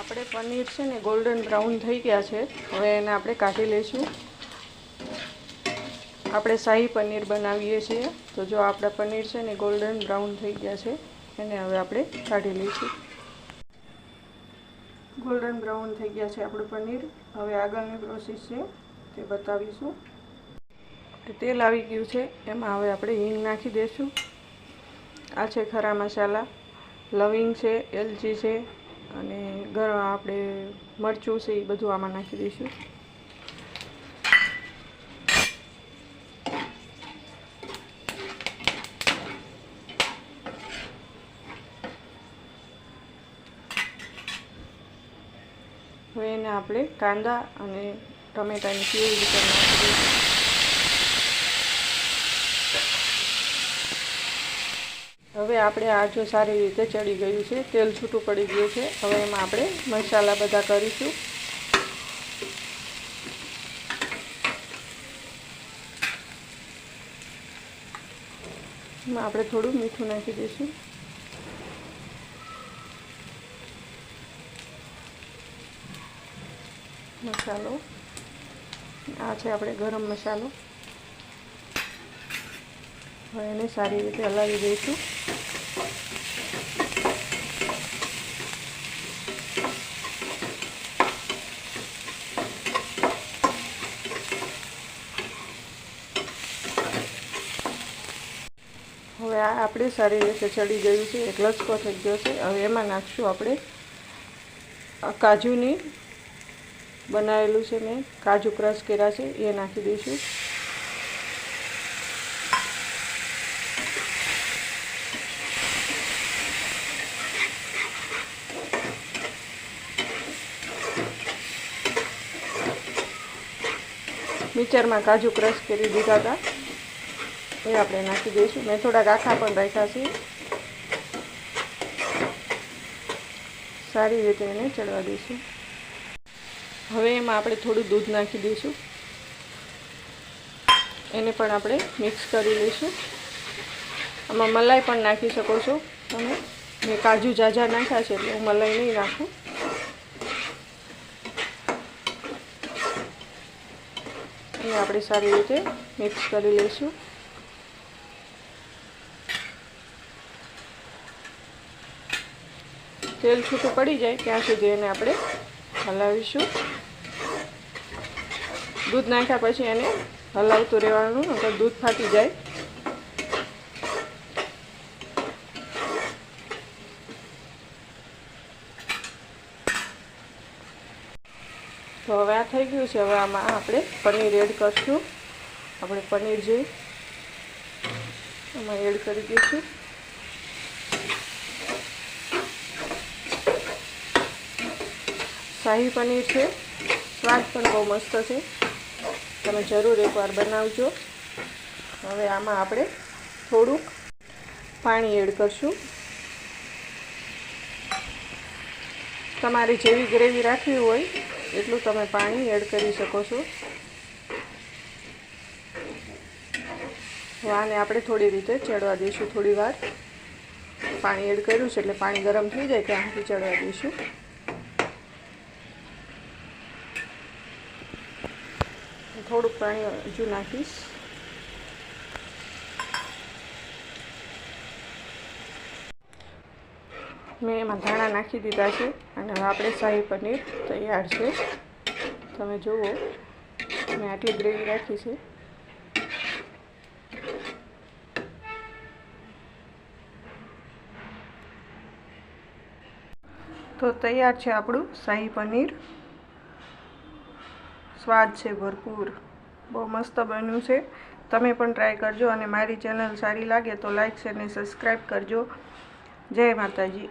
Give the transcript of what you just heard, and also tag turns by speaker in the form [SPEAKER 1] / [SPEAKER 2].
[SPEAKER 1] આપણે પનીર છે ને ગોલ્ડન બ્રાઉન થઈ ગયા છે। હવે એને આપણે કાઢી લઈશું। આપણે શાહી પનીર બનાવીએ છીએ, તો જો આપણા પનીર છે ને ગોલ્ડન બ્રાઉન થઈ ગયા છે, એને હવે આપણે કાઢી લઈશું। ગોલ્ડન બ્રાઉન થઈ ગયા છે આપણું પનીર। હવે આગળની પ્રોસેસ છે તે બતાવીશું। તેલ આવી ગયું છે, એમાં હવે આપણે હિંગ નાખી દઈશું। આ છે ખરા મસાલા, લવિંગ છે, એલચી છે અને ગરમ આપણે મરચું છે, એ બધું આમાં નાખી દઈશું। હવે એને આપણે કાંદા અને ટમેટાની પ્યુરી કરી નાખી દઈશું। હવે આપણે આ જો સારી રીતે ચડી ગયું છે, તેલ છૂટું પડી ગયું છે। હવે એમાં આપણે મસાલા બધા કરીશું। એમાં આપણે થોડું મીઠું નાખી દઈશું। મસાલો આ છે આપણે ગરમ મસાલો। હવે એને સારી રીતે હલાવી દઈશું। હવે આ આપણે સારી રીતે ચડી ગયું છે, એક લચકો થઈ ગયો છે। હવે એમાં નાખશું આપણે કાજુની બનાવેલું છે, મેં કાજુ ક્રશ કર્યા છે, એ નાખી દઈશું। મિક્સરમાં કાજુ ક્રશ કરી દીધા હતા, એ આપણે નાખી દઈશું। મેં થોડાક આખા પણ રાખ્યા છે। સારી રીતે એને ચડવા દઈશું। હવે એમાં આપણે થોડું દૂધ નાખી દઈશું, એને પણ આપણે મિક્સ કરી લઈશું। આમાં મલાઈ પણ નાખી શકો છો તમે। મેં કાજુ ઝાઝા નાખ્યા છે એટલે હું મલાઈ નહીં નાખું। એને આપણે સારી રીતે મિક્સ કરી લઈશું। તેલ છૂટું પડી જાય ત્યાં સુધી એને આપણે હલાવીશું। દૂધ નાખ્યા પછી એને હલાવતું રહેવાનું, નકર દૂધ ફાટી જાય। તો હવે આ થઈ ગયું છે। હવે આમાં આપણે પનીર એડ કરશું। આપણે પનીર જે આમાં એડ કરી દઈશું। શાહી પનીર છે, સ્વાદ પણ બહુ મસ્ત છે, તમે જરૂર એકવાર બનાવજો। હવે આમાં આપણે થોડુંક પાણી એડ કરશું। તમારે જેવી ગ્રેવી રાખવી હોય એટલું તમે પાણી એડ કરી શકો છો। તો આને આપણે થોડી રીતે ચડવા દઈશું। થોડી વાર પાણી એડ કર્યું છે એટલે પાણી ગરમ થઈ જાય ત્યાં સુધી ચડવા દઈશું। થોડુંક પાણી હજુ નાખીશ। મેં એમાં ધાણા નાખી દીધા છે અને હવે આપણે શાહી પનીર તૈયાર છે। તમે જુઓ, મેં આટલી ગ્રેવી રાખી છે। તો તૈયાર છે આપણું શાહી પનીર। સ્વાદ છે ભરપૂર, બહુ મસ્ત બન્યું છે। તમે પણ ટ્રાય કરજો અને મારી ચેનલ સારી લાગે તો લાઈક શેર અને સબસ્ક્રાઈબ કરજો। જય માતાજી।